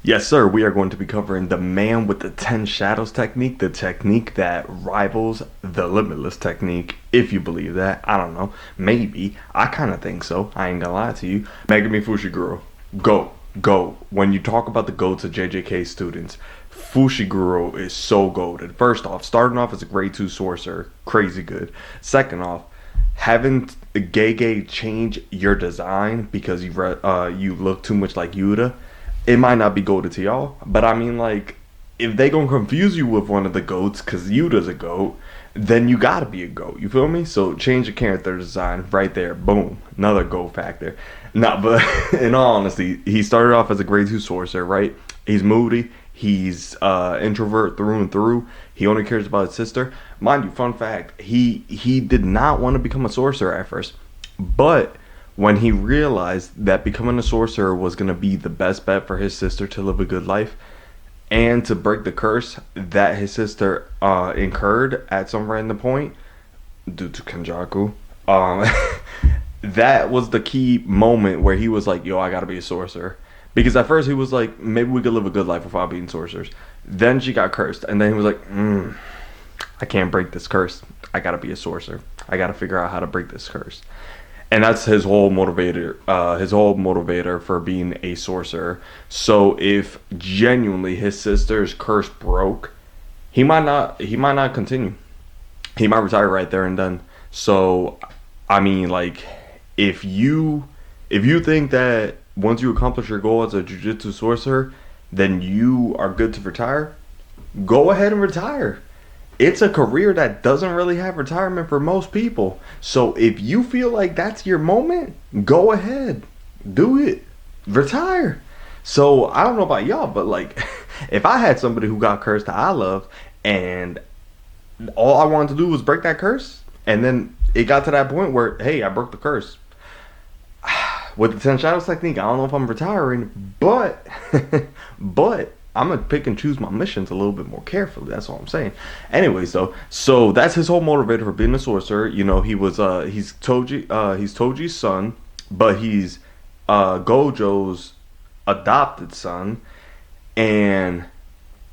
Yes, sir. We are going to be covering the man with the 10 shadows technique, the technique that rivals the limitless technique, if you believe that. I don't know. Maybe. I kind of think so. I ain't gonna lie to you. Megumi Fushiguro. Go. Go. When you talk about the GOATs of JJK students, Fushiguro is so goated. First off, starting off as a grade 2 sorcerer, crazy good. Second off, having Gege change your design because you look too much like Yuta, it might not be goated to y'all, but I mean, like, if they gonna confuse you with one of the goats, cause Yuta's a goat, then you gotta be a goat. You feel me? So change your character design right there. Boom, another goat factor. Nah, but in all honesty, he started off as a grade 2 sorcerer, right? He's moody. He's introvert through and through. He only cares about his sister. Mind you, fun fact: he did not want to become a sorcerer at first, but when he realized that becoming a sorcerer was going to be the best bet for his sister to live a good life and to break the curse that his sister incurred at some random point due to Kenjaku, um, that was the key moment where he was like, yo, I gotta be a sorcerer. Because at first he was like, maybe we could live a good life without being sorcerers. Then she got cursed, and then he was like, I can't break this curse. I gotta be a sorcerer. I gotta figure out how to break this curse. And that's his whole motivator. His whole motivator for being a sorcerer. So if genuinely his sister's curse broke, he might not. He might not continue. He might retire right there and then. So, I mean, like, if you think that once you accomplish your goal as a jujitsu sorcerer, then you are good to retire, go ahead and retire. It's a career that doesn't really have retirement for most people. So if you feel like that's your moment, go ahead. Do it. Retire. So I don't know about y'all, but like if I had somebody who got cursed that I loved and all I wanted to do was break that curse, and then it got to that point where, hey, I broke the curse. With the 10 shadows technique, I don't know if I'm retiring, but but I'm gonna pick and choose my missions a little bit more carefully. That's all I'm saying. Anyways, though, so that's his whole motivator for being a sorcerer. You know, he's Toji's son, but he's Gojo's adopted son, and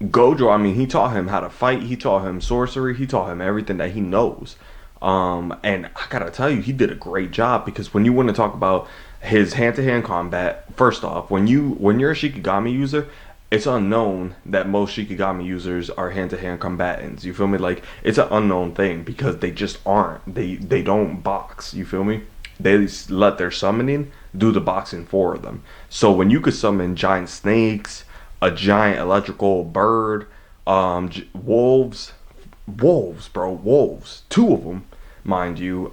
Gojo, I mean, he taught him how to fight. He taught him sorcery. He taught him everything that he knows. And I gotta tell you, he did a great job because when you want to talk about his hand-to-hand combat, first off, when you're a Shikigami user, it's unknown that most Shikigami users are hand-to-hand combatants. You feel me? Like, it's an unknown thing because they just aren't. They don't box. You feel me? They let their summoning do the boxing for them. So when you could summon giant snakes, a giant electrical bird, wolves, bro, wolves, two of them, mind you.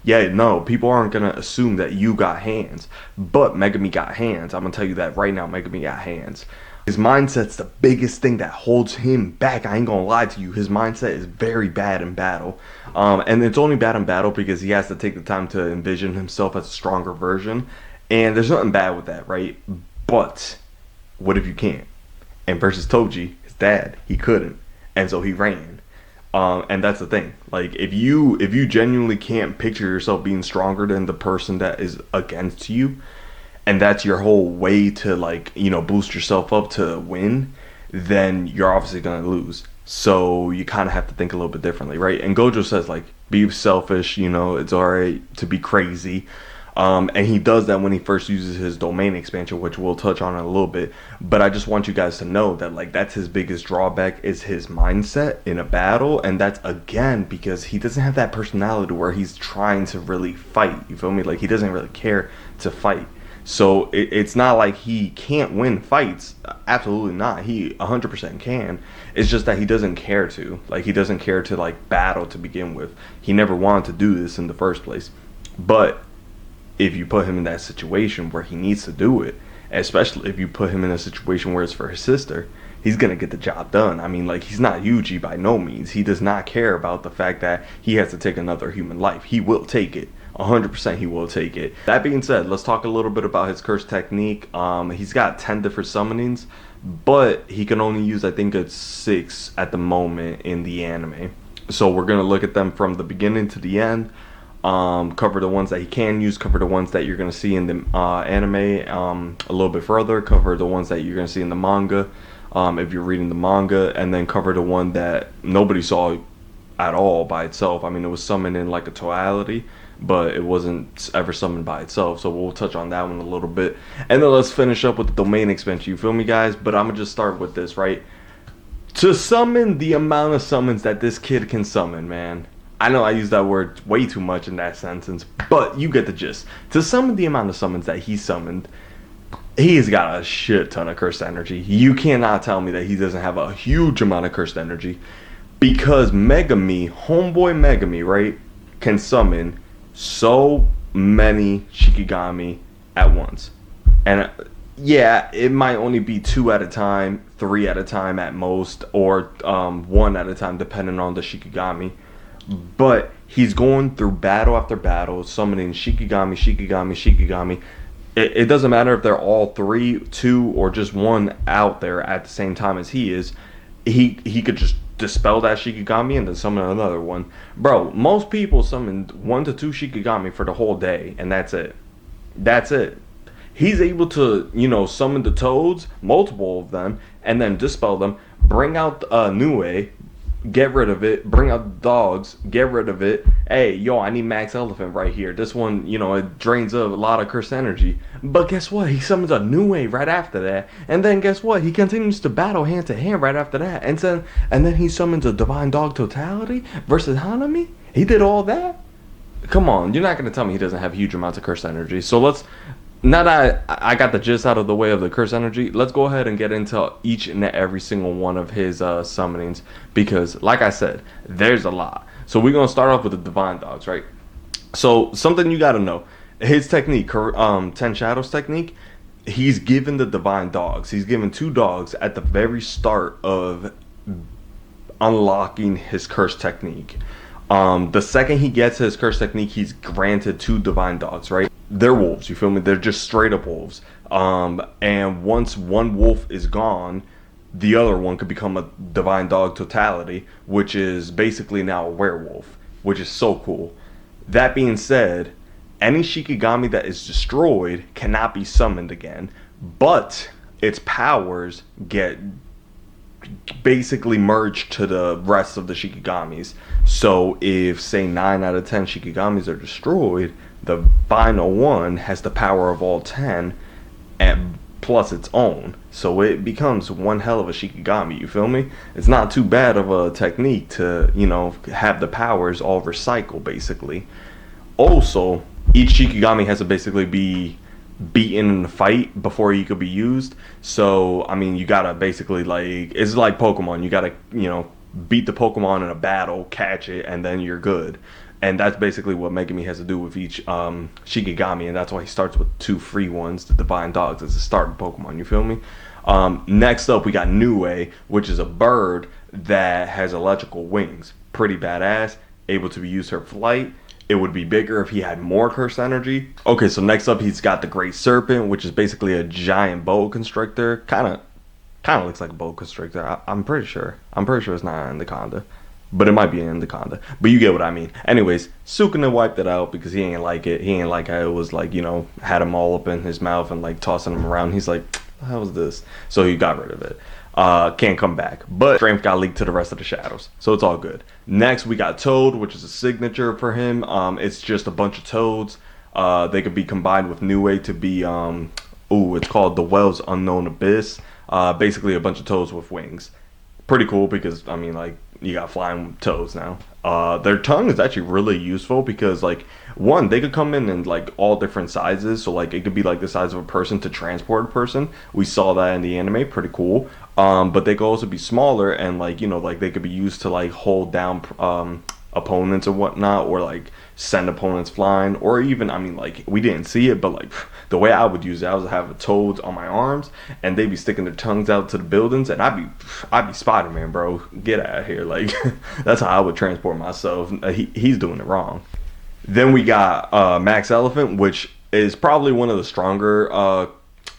Yeah, no, people aren't gonna assume that you got hands, but Megumi got hands. I'm gonna tell you that right now. Megumi got hands. His mindset's the biggest thing that holds him back. I ain't gonna lie to you. His mindset is very bad in battle. And it's only bad in battle because he has to take the time to envision himself as a stronger version. And there's nothing bad with that, right? But what if you can't? And versus Toji, his dad, he couldn't. And so he ran. And that's the thing. Like, if you genuinely can't picture yourself being stronger than the person that is against you, and that's your whole way to, like, you know, boost yourself up to win, then you're obviously gonna lose. So you kind of have to think a little bit differently, right? And Gojo says, like, be selfish. You know, it's alright to be crazy. And he does that when he first uses his domain expansion, which we'll touch on in a little bit. But I just want you guys to know that, like, that's his biggest drawback is his mindset in a battle. And that's, again, because he doesn't have that personality where he's trying to really fight. You feel me? Like, he doesn't really care to fight. So it's not like he can't win fights. Absolutely not. He 100% can. It's just that he doesn't care to. Like, he doesn't care to, like, battle to begin with. He never wanted to do this in the first place. But if you put him in that situation where he needs to do it, especially if you put him in a situation where it's for his sister, he's gonna get the job done. I mean, like, he's not Yuji by no means. He does not care about the fact that he has to take another human life. He will take it. 100% he will take it. That being said, let's talk a little bit about his curse technique. He's got 10 different summonings, but he can only use, I think it's 6 at the moment in the anime. So we're gonna look at them from the beginning to the end. Cover the ones that he can use. Cover the ones that you're gonna see in the anime a little bit further. Cover the ones that you're gonna see in the manga, if you're reading the manga, and then cover the one that nobody saw at all by itself. I mean, it was summoned in like a totality, but it wasn't ever summoned by itself. So we'll touch on that one a little bit, and then let's finish up with the domain expansion. You feel me, guys? But I'm gonna just start with this, right? To summon the amount of summons that this kid can summon, man. I know I use that word way too much in that sentence, but you get the gist. To summon the amount of summons that he summoned, he's got a shit ton of cursed energy. You cannot tell me that he doesn't have a huge amount of cursed energy, because Megumi, homeboy Megumi, right, can summon so many Shikigami at once. And yeah, it might only be 2 at a time, 3 at a time at most, or 1 at a time depending on the Shikigami. But he's going through battle after battle, summoning Shikigami, Shikigami, Shikigami. It doesn't matter if they're all 3, 2, or just 1 out there at the same time as he is. He could just dispel that Shikigami and then summon another one. Bro, most people summon 1 to 2 Shikigami for the whole day, and that's it. That's it. He's able to, summon the toads, multiple of them, and then dispel them, bring out Nue, get rid of it, bring out the dogs, get rid of it. Hey, yo, I need Max Elephant right here. This one, it drains a lot of cursed energy. But guess what? He summons a Nue right after that. And then guess what? He continues to battle hand to hand right after that. And then he summons a Divine Dog Totality versus Hanami. He did all that? Come on, you're not going to tell me he doesn't have huge amounts of cursed energy. So now that I got the gist out of the way of the curse energy, let's go ahead and get into each and every single one of his summonings, because like I said, there's a lot. So we're going to start off with the Divine Dogs, right? So something you got to know, his technique, 10 Shadows technique, he's given the Divine Dogs. He's given 2 dogs at the very start of unlocking his curse technique. The second he gets his curse technique, he's granted 2 Divine Dogs, right? They're wolves, you feel me? They're just straight up wolves. And once one wolf is gone, the other one could become a Divine Dog Totality, which is basically now a werewolf, which is so cool. That being said, any Shikigami that is destroyed cannot be summoned again, but its powers get basically merged to the rest of the Shikigamis. So if, say, 9 out of 10 Shikigamis are destroyed, the final one has the power of all 10 and plus its own. So it becomes one hell of a Shikigami, you feel me? It's not too bad of a technique to, have the powers all recycle, basically. Also, each Shikigami has to basically be beaten in the fight before he could be used. So, I mean, you gotta basically, it's like Pokemon. You gotta, beat the Pokemon in a battle, catch it, and then you're good. And that's basically what Megumi has to do with each Shikigami, and that's why he starts with 2 free ones, the Divine Dogs, as a starting Pokemon, you feel me? Next up, we got Nue, which is a bird that has electrical wings. Pretty badass, able to be used for flight. It would be bigger if he had more curse energy. Okay, so next up, he's got the Great Serpent, which is basically a giant boa constrictor. Kind of looks like a boa constrictor. I'm pretty sure. It's not an anaconda. But it might be an anaconda. But you get what I mean. Anyways, Sukuna wiped it out because he ain't like it. He ain't like how it was had him all up in his mouth and tossing him around. He's like, how was this? So he got rid of it. Can't come back. But strength got leaked to the rest of the shadows. So it's all good. Next, we got Toad, which is a signature for him. It's just a bunch of toads. They could be combined with Nue to be, it's called the Well's Unknown Abyss. Basically a bunch of toads with wings. Pretty cool because, you got flying toads now. Their tongue is actually really useful because, one, they could come in all different sizes. So, it could be the size of a person to transport a person. We saw that in the anime. Pretty cool. But they could also be smaller and, they could be used to, hold down opponents and whatnot, or, send opponents flying. Or even, we didn't see it, but, the way I would use it, I was have toads on my arms, and they'd be sticking their tongues out to the buildings, and I'd be Spider-Man, bro. Get out of here. That's how I would transport myself. He's doing it wrong. Then we got Max Elephant, which is probably one of the stronger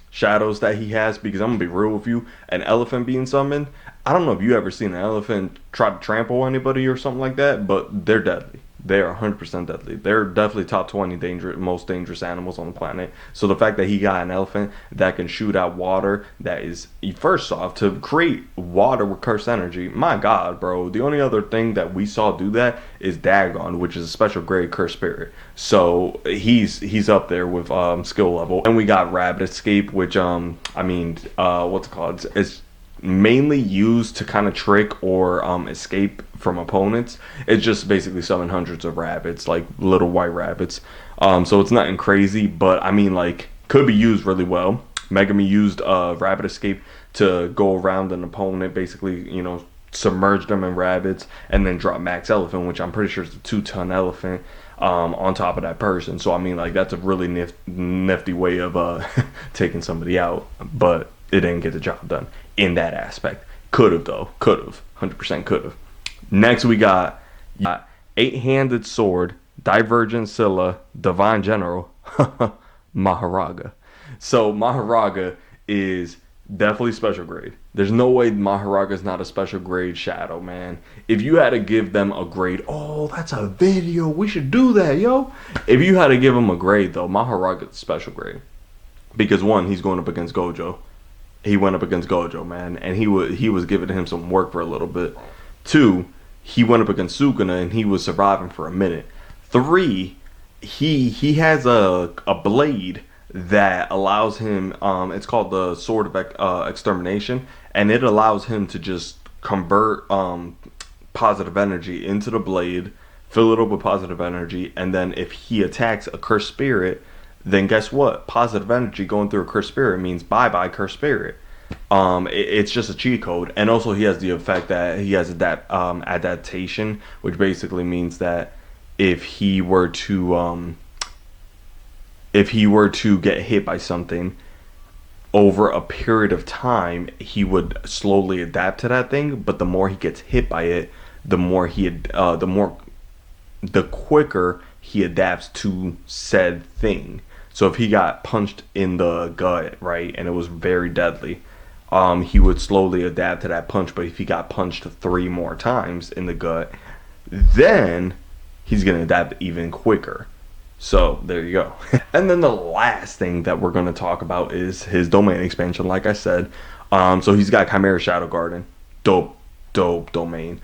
shadows that he has, because I'm gonna be real with you, an elephant being summoned, I don't know if you ever seen an elephant try to trample anybody or something like that, but they're deadly. they are 100% deadly. They're definitely top 20 most dangerous animals on the planet. So the fact that he got an elephant that can shoot out water, that is, first off, to create water with cursed energy, my God, bro. The only other thing that we saw do that is Dagon, which is a special grade cursed spirit. So he's up there with skill level. And we got Rabbit Escape, which what's it called? It's mainly used to kind of trick or escape from opponents. It's just basically summon hundreds of rabbits, like little white rabbits. So it's nothing crazy, but I mean, like, could be used really well. Megumi used Rabbit Escape to go around an opponent, basically, you know, submerge them in rabbits, and then drop Max Elephant, which I'm pretty sure is a 2-ton elephant, on top of that person. So I mean, like, that's a really nifty way of taking somebody out, but it didn't get the job done in that aspect. Could have though, 100% could have. Next we got Eight-Handed Sword, Divergent Scylla, Divine General, Maharaga. So Maharaga is definitely special grade. There's no way Maharaga is not a special grade shadow, man. If you had to give them a grade, oh, that's a video. We should do that, yo. If you had to give him a grade, though, Maharaga is special grade. Because one, he's going up against Gojo. He went up against Gojo, man, and he was giving him some work for a little bit. Two, he went up against Sukuna, and he was surviving for a minute. Three, he has a blade that allows him, it's called the Sword of Extermination, and it allows him to just convert positive energy into the blade, fill it up with positive energy, and then if he attacks a cursed spirit, then guess what? Positive energy going through a cursed spirit means bye-bye cursed spirit. It's just a cheat code. And also he has the effect that he has adaptation, which basically means that if he were to get hit by something over a period of time, he would slowly adapt to that thing. But the more he gets hit by it, the quicker he adapts to said thing. So if he got punched in the gut, right, and it was very deadly, he would slowly adapt to that punch. But if he got punched 3 more times in the gut, then he's going to adapt even quicker. So there you go. And then the last thing that we're going to talk about is his domain expansion, like I said. So he's got Chimera Shadow Garden. Dope domain.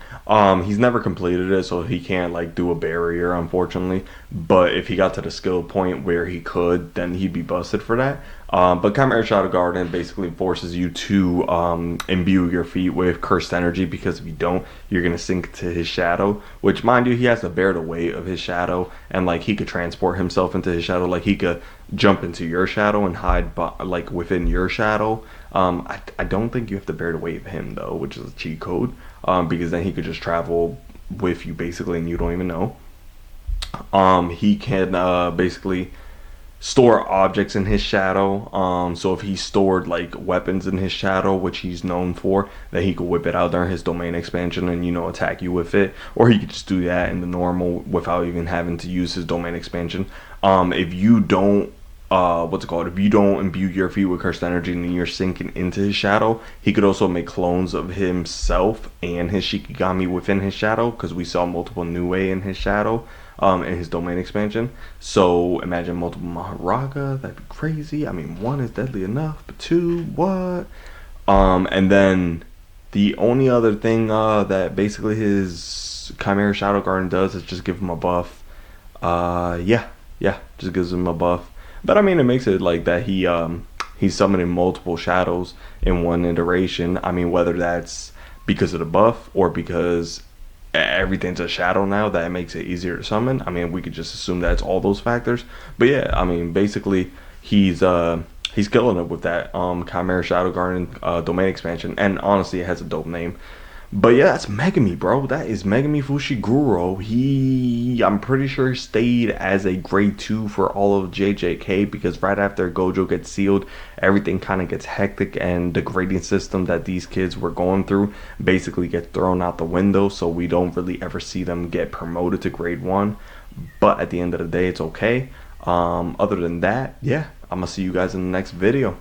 He's never completed it, so he can't like do a barrier, unfortunately. But if he got to the skill point where he could, then he'd be busted for that. But Chimera Shadow Garden basically forces you to imbue your feet with cursed energy, because if you don't, you're gonna sink to his shadow. Which, mind you, he has to bear the weight of his shadow, and like he could transport himself into his shadow. Like he could jump into your shadow and hide like within your shadow. I don't think you have to bear the weight of him though, which is a cheat code, because then he could just travel with you basically and you don't even know. He can basically store objects in his shadow. So if he stored like weapons in his shadow, which he's known for, then he could whip it out during his domain expansion and, you know, attack you with it. Or he could just do that in the normal without even having to use his domain expansion. If you don't if you don't imbue your feet with cursed energy and you're sinking into his shadow, he could also make clones of himself and his Shikigami within his shadow, because we saw multiple Nue in his shadow in his domain expansion. So imagine multiple Maharaga. That'd be crazy. I mean, 1 is deadly enough, but 2, what? And then the only other thing that basically his Chimera Shadow Garden does is just give him a buff. Just gives him a buff. But I mean, it makes it like that he's summoning multiple shadows in one iteration. I mean, whether that's because of the buff or because everything's a shadow now, that makes it easier to summon. I mean, we could just assume that's all those factors. But yeah, I mean, basically he's killing it with that Chimera Shadow Garden domain expansion. And honestly, it has a dope name. But yeah, that's Megumi, bro. That is Megumi Fushiguro. I'm pretty sure stayed as a grade 2 for all of JJK, because right after Gojo gets sealed, everything kind of gets hectic, and the grading system that these kids were going through basically gets thrown out the window, so we don't really ever see them get promoted to grade 1. But at the end of the day, it's okay. Other than that, yeah, I'm gonna see you guys in the next video.